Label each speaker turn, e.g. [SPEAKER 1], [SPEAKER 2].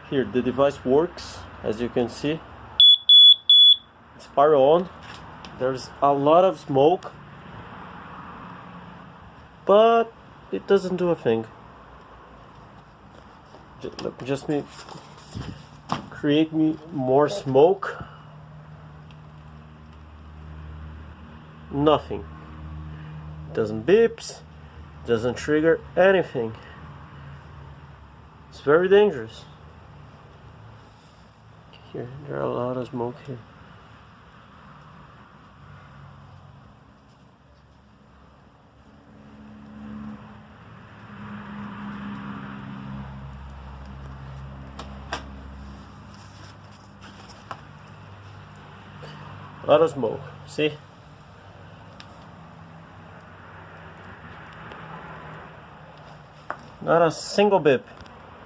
[SPEAKER 1] Here the device works, as you can see. It's power on. There's a lot of smoke, but it doesn't do a thing. Just me create me more smoke. Nothing. Doesn't beeps, doesn't trigger anything. It's very dangerous. Here, there are a lot of smoke here. A lot of smoke, see? Not a single beep.